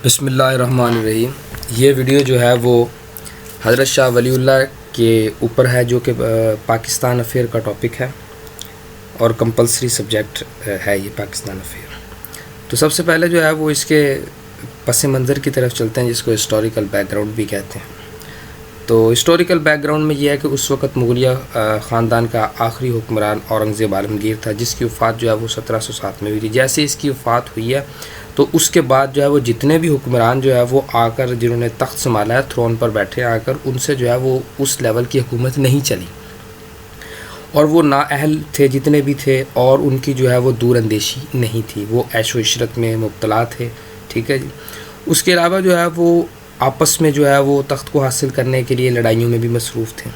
بسم اللہ الرحمن الرحیم۔ یہ ویڈیو جو ہے وہ حضرت شاہ ولی اللہ کے اوپر ہے، جو کہ پاکستان افیئر کا ٹاپک ہے اور کمپلسری سبجیکٹ ہے یہ پاکستان افیئر۔ تو سب سے پہلے جو ہے وہ اس کے پس منظر کی طرف چلتے ہیں، جس کو ہسٹوریکل بیک گراؤنڈ بھی کہتے ہیں۔ تو ہسٹوریکل بیک گراؤنڈ میں یہ ہے کہ اس وقت مغلیہ خاندان کا آخری حکمران اورنگزیب عالمگیر تھا، جس کی وفات جو ہے وہ 1707 میں ہوئی تھی۔ جیسے اس کی وفات ہوئی ہے تو اس کے بعد جو ہے وہ جتنے بھی حکمران جو ہے وہ آ کر جنہوں نے تخت سنبھالا ہے، تھرون پر بیٹھے آ کر، ان سے جو ہے وہ اس لیول کی حکومت نہیں چلی، اور وہ نااہل تھے جتنے بھی تھے، اور ان کی جو ہے وہ دور اندیشی نہیں تھی، وہ عیش و عشرت میں مبتلا تھے۔ ٹھیک ہے جی۔ اس کے علاوہ جو ہے وہ آپس میں جو ہے وہ تخت کو حاصل کرنے کے لیے لڑائیوں میں بھی مصروف تھے،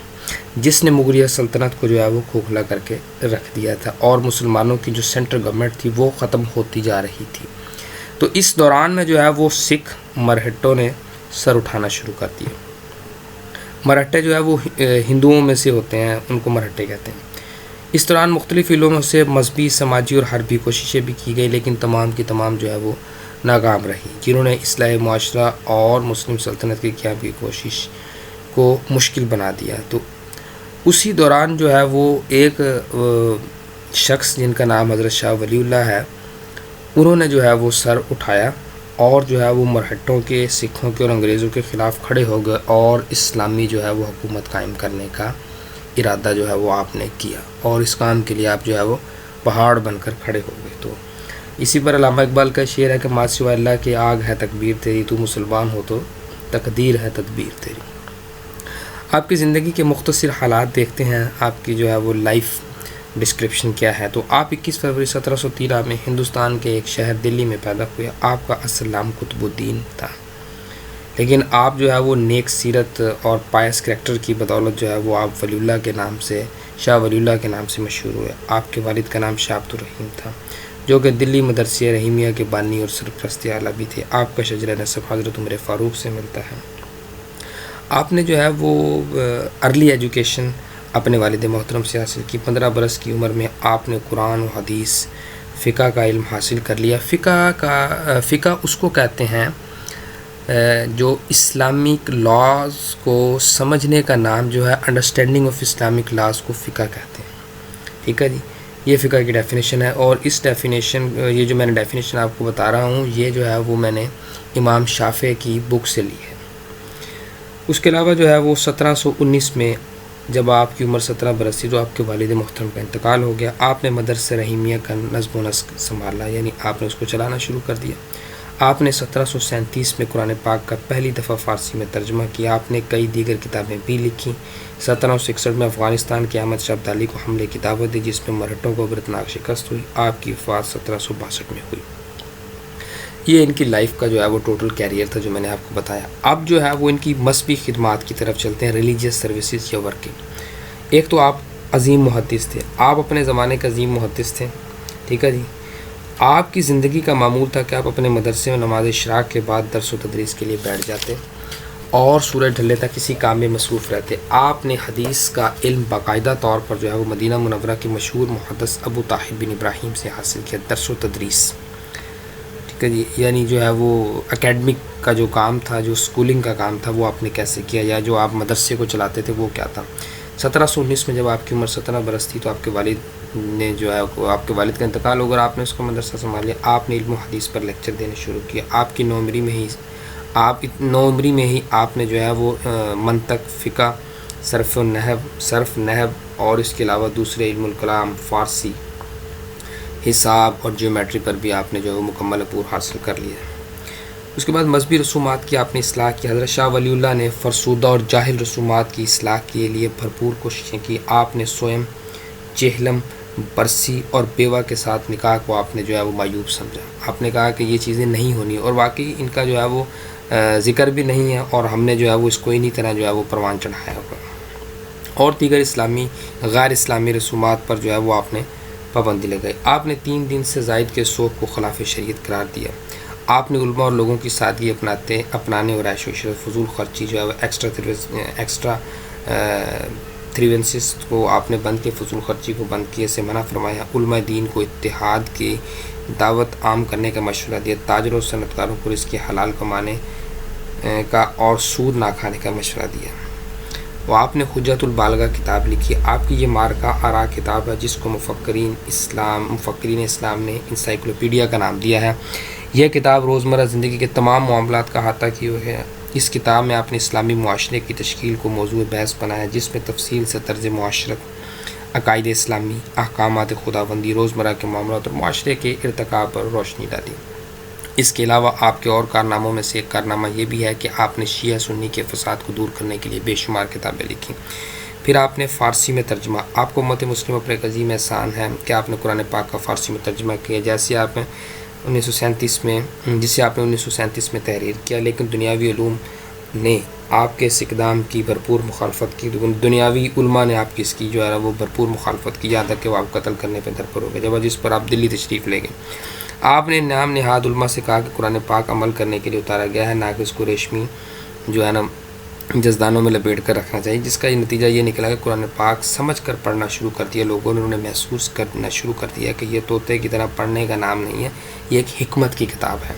جس نے مغلیہ سلطنت کو جو ہے وہ کھوکھلا کر کے رکھ دیا تھا، اور مسلمانوں کی جو سینٹرل گورنمنٹ تھی وہ ختم ہوتی جا رہی تھی۔ تو اس دوران میں جو ہے وہ سکھ مرہٹوں نے سر اٹھانا شروع کر دیا۔ مرہٹے جو ہے وہ ہندوؤں میں سے ہوتے ہیں، ان کو مرہٹے کہتے ہیں۔ اس دوران مختلف علوموں سے مذہبی، سماجی اور حربی کوششیں بھی کی گئی، لیکن تمام کی تمام جو ہے وہ ناکام رہی، جنہوں نے اصلاح معاشرہ اور مسلم سلطنت کی قیام کی کوشش کو مشکل بنا دیا۔ تو اسی دوران جو ہے وہ ایک شخص جن کا نام حضرت شاہ ولی اللہ ہے، انہوں نے جو ہے وہ سر اٹھایا، اور جو ہے وہ مرہٹوں کے، سکھوں کے اور انگریزوں کے خلاف کھڑے ہو گئے، اور اسلامی جو ہے وہ حکومت قائم کرنے کا ارادہ جو ہے وہ آپ نے کیا، اور اس کام کے لیے آپ جو ہے وہ پہاڑ بن کر کھڑے ہو گئے۔ تو اسی پر علامہ اقبال کا شعر ہے کہ ماں سوائے اللہ کی آگ ہے تکبیر تیری، تو مسلمان ہو تو تقدیر ہے تدبیر تیری۔ آپ کی زندگی کے مختصر حالات دیکھتے ہیں، آپ کی جو ہے وہ لائف ڈسکرپشن کیا ہے۔ تو آپ 21 فروری 1713 میں ہندوستان کے ایک شہر دلی میں پیدا ہوئے۔ آپ کا اصل نام قطب الدین تھا، لیکن آپ جو ہے وہ نیک سیرت اور پائس کریکٹر کی بدولت جو ہے وہ آپ ولی اللہ کے نام سے، شاہ ولی اللہ کے نام سے مشہور ہوئے۔ آپ کے والد کا نام شاہ عبد الرحیم تھا، جو کہ دلی مدرسہ رحیمیہ کے بانی اور سرپرست اعلیٰ بھی تھے۔ آپ کا شجرہ نسب حضرت عمر فاروق سے ملتا ہے۔ آپ نے جو ہے وہ ارلی ایجوکیشن اپنے والد محترم سے حاصل کی۔ 15 برس کی عمر میں آپ نے قرآن و حدیث، فقہ کا علم حاصل کر لیا۔ فقہ اس کو کہتے ہیں جو اسلامک لاز کو سمجھنے کا نام جو ہے، انڈرسٹینڈنگ آف اسلامک لاز کو فقہ کہتے ہیں۔ ٹھیک ہے جی، یہ فقہ کی ڈیفینیشن ہے، اور اس ڈیفینیشن، یہ جو میں نے ڈیفینیشن آپ کو بتا رہا ہوں، یہ جو ہے وہ میں نے امام شافعی کی بک سے لی ہے۔ اس کے علاوہ جو ہے وہ 1719 میں جب آپ کی عمر 17 برس تھی تو آپ کے والد محترم کا انتقال ہو گیا۔ آپ نے مدرسہ رحیمیہ کا نظم و نسق سنبھالا، یعنی آپ نے اس کو چلانا شروع کر دیا۔ آپ نے 1737 میں قرآن پاک کا پہلی دفعہ فارسی میں ترجمہ کیا۔ آپ نے کئی دیگر کتابیں بھی لکھیں۔ 1761 میں افغانستان کے احمد شاہ ابدالی کو حملے کی دعوت دی، جس میں مرہٹوں کو عبرتناک شکست ہوئی۔ آپ کی وفات 1762 میں ہوئی۔ یہ ان کی لائف کا جو ہے وہ ٹوٹل کیریئر تھا، جو میں نے آپ کو بتایا۔ اب جو ہے وہ ان کی مذہبی خدمات کی طرف چلتے ہیں، ریلیجیس سروسز یا ورکنگ۔ ایک تو آپ عظیم محدث تھے، آپ اپنے زمانے کے عظیم محدث تھے۔ ٹھیک ہے جی۔ آپ کی زندگی کا معمول تھا کہ آپ اپنے مدرسے میں نماز اشراق کے بعد درس و تدریس کے لیے بیٹھ جاتے، اور سورج ڈھلنے تک کسی کام میں مصروف رہتے۔ آپ نے حدیث کا علم باقاعدہ طور پر جو ہے وہ مدینہ منورہ کے مشہور محدث ابو طاہر بن ابراہیم سے حاصل کیا، درس و تدریس۔ جی، یعنی جو ہے وہ اکیڈمک کا جو کام تھا، جو اسکولنگ کا کام تھا، وہ آپ نے کیسے کیا، یا جو آپ مدرسے کو چلاتے تھے وہ کیا تھا۔ 1719 میں جب آپ کی عمر 17 برس تھی تو آپ کے والد نے جو ہے آپ کے والد کا انتقال ہو گیا، آپ نے اس کو مدرسہ سنبھال لیا۔ آپ نے علم و حدیث پر لیکچر دینے شروع کیا۔ آپ کی 9 عمری میں ہی آپ نے جو ہے وہ منطق، فقہ، صرف نحو اور اس کے علاوہ دوسرے علم الکلام، فارسی، حساب اور جیومیٹری پر بھی آپ نے جو ہے مکمل عبور حاصل کر لیا۔ اس کے بعد مذہبی رسومات کی آپ نے اصلاح کی۔ حضرت شاہ ولی اللہ نے فرسودہ اور جاہل رسومات کی اصلاح کے لیے بھرپور کوششیں کی۔ آپ نے سوئم، چہلم، برسی اور بیوہ کے ساتھ نکاح کو آپ نے جو ہے وہ معیوب سمجھا۔ آپ نے کہا کہ یہ چیزیں نہیں ہونی، اور واقعی ان کا جو ہے وہ ذکر بھی نہیں ہے، اور ہم نے جو ہے وہ اس کو انہی طرح جو ہے وہ پروان چڑھایا ہوگا۔ اور دیگر غیر اسلامی رسومات پر جو ہے وہ آپ نے پابندی لگائی۔ آپ نے 3 دن سے زائد کے سوگ کو خلاف شریعت قرار دیا۔ آپ نے علماء اور لوگوں کی سادگی اپنانے اور عیش و عشرت، فضول خرچی جو ہے وہ ایکسٹرا تھریونسز کو آپ نے بند کیے، فضول خرچی کو بند کیے سے منع فرمایا۔ علماء دین کو اتحاد کی دعوت عام کرنے کا مشورہ دیا، تاجروں صنعت کاروں کو رزق حلال کمانے کا اور سود نہ کھانے کا مشورہ دیا۔ وہ آپ نے حجت البالغہ کتاب لکھی۔ آپ کی یہ مارکہ آراء کتاب ہے جس کو مفکرین اسلام نے انسائکلوپیڈیا کا نام دیا ہے۔ یہ کتاب روزمرہ زندگی کے تمام معاملات کا احاطہ کی ہوئی ہے۔ اس کتاب میں آپ نے اسلامی معاشرے کی تشکیل کو موضوع بحث بنایا، جس میں تفصیل سے طرز معاشرت، عقائد اسلامی، احکامات خداوندی، روزمرہ کے معاملات اور معاشرے کے ارتقاء پر روشنی ڈالی۔ اس کے علاوہ آپ کے اور کارناموں میں سے ایک کارنامہ یہ بھی ہے کہ آپ نے شیعہ سنی کے فساد کو دور کرنے کے لیے بے شمار کتابیں لکھیں۔ پھر آپ نے فارسی میں ترجمہ، آپ کو امت مسلمہ پر ایک عظیم احسان ہے کہ آپ نے قرآن پاک کا فارسی میں ترجمہ کیا، جسے آپ نے 1937 میں تحریر کیا، لیکن دنیاوی علوم نے آپ کے اس اقدام کی بھرپور مخالفت کی۔ دنیاوی علماء نے آپ کی اس کی جو ہے وہ بھرپور مخالفت کی، یہاں تک کہ وہ آپ قتل کرنے پہ درپر ہو گئے، جس پر آپ دلی تشریف لے گئے۔ آپ نے نام نہاد علماء سے کہا کہ قرآن پاک عمل کرنے کے لیے اتارا گیا ہے، نہ کہ اس کو ریشمی جزدانوں میں لپیٹ کر رکھنا چاہیے، جس کا نتیجہ یہ نکلا کہ قرآن پاک سمجھ کر پڑھنا شروع کر دیا لوگوں نے، انہوں نے محسوس کرنا شروع کر دیا کہ یہ طوطے کی طرح پڑھنے کا نام نہیں ہے، یہ ایک حکمت کی کتاب ہے۔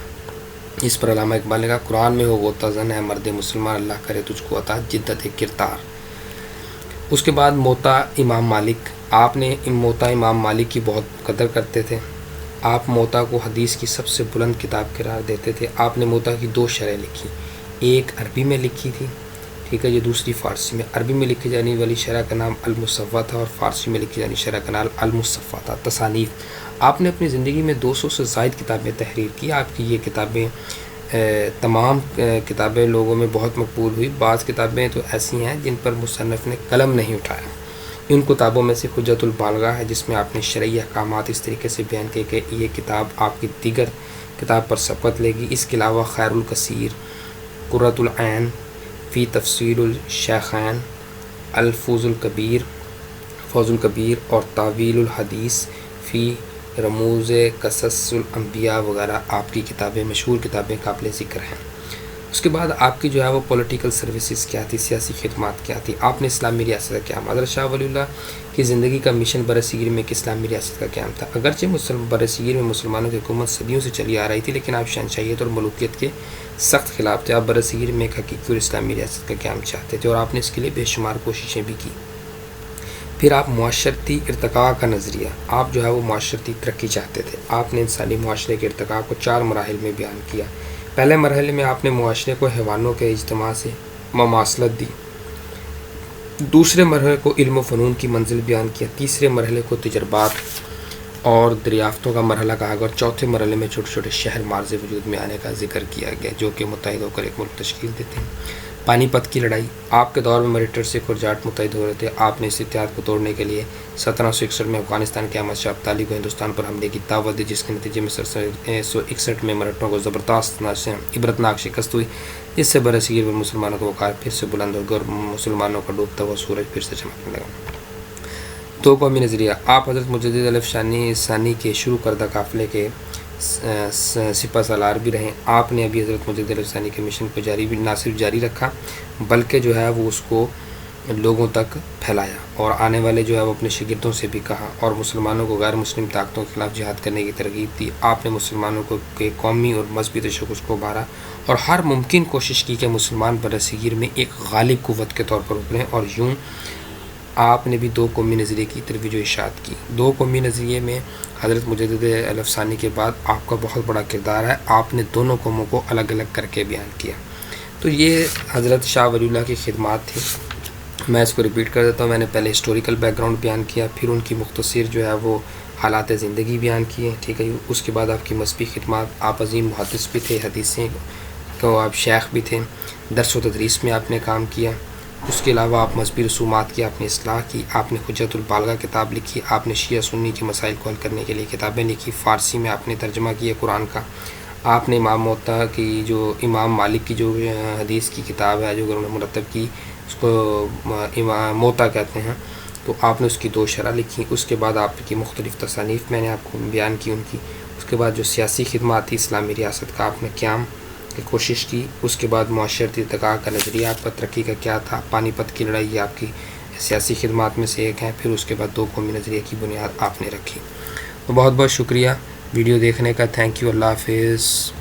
اس پر علامہ اقبال نے کہا، قرآن میں ہو غوطہ زن ہے مرد مسلمان، اللہ کرے تجھ کو عطا جدت کردار۔ اس کے بعد موطا امام مالک، آپ نے موطا امام مالک کی بہت قدر کرتے تھے۔ آپ موطا کو حدیث کی سب سے بلند کتاب قرار دیتے تھے۔ آپ نے موطا کی 2 شرح لکھی، ایک عربی میں لکھی تھی، ٹھیک ہے، یہ دوسری فارسی میں۔ عربی میں لکھی جانے والی شرح کا نام المصوّع تھا اور فارسی میں لکھی جانے شرح کا نام المصفّہ تھا۔ تصانیف، آپ نے اپنی زندگی میں 200 سے زائد کتابیں تحریر کی۔ آپ کی یہ کتابیں تمام کتابیں لوگوں میں بہت مقبول ہوئی۔ بعض کتابیں تو ایسی ہیں جن پر مصنف نے قلم نہیں اٹھایا۔ ان کتابوں میں سے حجت البالغہ ہے، جس میں آپ نے شرعی احکامات اس طریقے سے بیان کیے کہ یہ کتاب آپ کی دیگر کتاب پر سبقت لے گی۔ اس کے علاوہ خیر الکثیر، قرۃ العین فی تفسیر الشیخین، الفوز الکبیر اور تعویل الحدیث فی رموز قصص الانبیاء وغیرہ آپ کی کتابیں، مشہور کتابیں قابل ذکر ہیں۔ اس کے بعد آپ کی جو ہے وہ پولیٹیکل سروسز کیا تھی، سیاسی خدمات کیا تھی۔ آپ نے اسلامی ریاست کا قیام، حضرت شاہ ولی اللہ کی زندگی کا مشن برصغیر میں ایک اسلامی ریاست کا قیام تھا۔ اگرچہ برصغیر میں مسلمانوں کی حکومت صدیوں سے چلی آ رہی تھی، لیکن آپ شہنشاہیت اور ملوکیت کے سخت خلاف تھے۔ آپ برصغیر میں ایک حقیقی اور اسلامی ریاست کا قیام چاہتے تھے، اور آپ نے اس کے لیے بے شمار کوششیں بھی کی۔ پھر آپ معاشرتی ارتقاء کا نظریہ، آپ جو ہے وہ معاشرتی ترقی چاہتے تھے۔ آپ نے انسانی معاشرے کے ارتقاء کو 4 مراحل میں بیان کیا۔ پہلے مرحلے میں آپ نے معاشرے کو حیوانوں کے اجتماع سے مماثلت دی، دوسرے مرحلے کو علم و فنون کی منزل بیان کیا، تیسرے مرحلے کو تجربات اور دریافتوں کا مرحلہ کہا گیا، اور چوتھے مرحلے میں چھوٹے چھوٹے شہر مارز وجود میں آنے کا ذکر کیا گیا، جو کہ متحد ہو کر ایک ملک تشکیل دیتے ہیں۔ پانی پت کی لڑائی، آپ کے دور میں مریٹر سکھ اور جاٹ متحد ہو رہے تھے۔ آپ نے اس اتحاد کو توڑنے کے لیے 1761 میں افغانستان کے احمد شاہ ابدالی کو ہندوستان پر حملے کی دعوت دی، جس کے نتیجے میں 1761 میں مراٹھوں کو زبردست عبرتناک شکست ہوئی، جس سے برصغیر میں مسلمانوں کا وقار پھر سے بلند ہو گیا اور مسلمانوں کا ڈوبتا ہوا سورج پھر سے چمکنے لگا۔ 2 قومی نظریہ، آپ حضرت مجدد الف ثانی کے شروع کردہ قافلے کے سپہ سالار بھی رہیں۔ آپ نے ابھی حضرت مجدد الف ثانی کے مشن کو نہ صرف جاری رکھا، بلکہ جو ہے وہ اس کو لوگوں تک پھیلایا، اور آنے والے جو ہے وہ اپنے شاگردوں سے بھی کہا، اور مسلمانوں کو غیر مسلم طاقتوں کے خلاف جہاد کرنے کی ترغیب دی۔ آپ نے مسلمانوں کو کے قومی اور مذہبی تشخص کو ابھارا اور ہر ممکن کوشش کی کہ مسلمان برصغیر میں ایک غالب قوت کے طور پر ابھریں، اور یوں آپ نے بھی 2 قومی نظریے کی ترویج و اشاعت کی۔ 2 قومی نظریے میں حضرت مجدد الف ثانی کے بعد آپ کا بہت بڑا کردار ہے، آپ نے دونوں قوموں کو الگ الگ کر کے بیان کیا۔ تو یہ حضرت شاہ ولی اللہ کی خدمات تھی۔ میں اس کو ریپیٹ کر دیتا ہوں۔ میں نے پہلے ہسٹوریکل بیک گراؤنڈ بیان کیا، پھر ان کی مختصر جو ہے وہ حالات زندگی بیان کیے، ٹھیک ہے۔ اس کے بعد آپ کی مذہبی خدمات، آپ عظیم محدث بھی تھے، حدیثیں کو آپ شیخ بھی تھے، درس و تدریس میں آپ نے کام کیا۔ اس کے علاوہ آپ مذہبی رسومات کی آپ نے اصلاح کی، آپ نے حجت البالغہ کتاب لکھی، آپ نے شیعہ سنی کے مسائل کو حل کرنے کے لیے کتابیں لکھی، فارسی میں آپ نے ترجمہ کیا قرآن کا۔ آپ نے امام موطا کی جو امام مالک کی جو حدیث کی کتاب ہے جو انہوں نے مرتب کی، اس کو امام موطا کہتے ہیں، تو آپ نے اس کی 2 شرح لکھی۔ اس کے بعد آپ کی مختلف تصانیف میں نے آپ کو بیان کی ان کی۔ اس کے بعد جو سیاسی خدمات تھی، اسلامی ریاست کا آپ نے قیام کی کوشش کی۔ اس کے بعد معاشرتی ارتقاء کا نظریہ آپ کا ترقی کا کیا تھا، پانی پت کی لڑائی یہ آپ کی سیاسی خدمات میں سے ایک ہے۔ پھر اس کے بعد 2 قومی نظریے کی بنیاد آپ نے رکھی۔ تو بہت بہت شکریہ۔ ویڈیو دیکھنے کا تھینک یو. اللہ حافظ.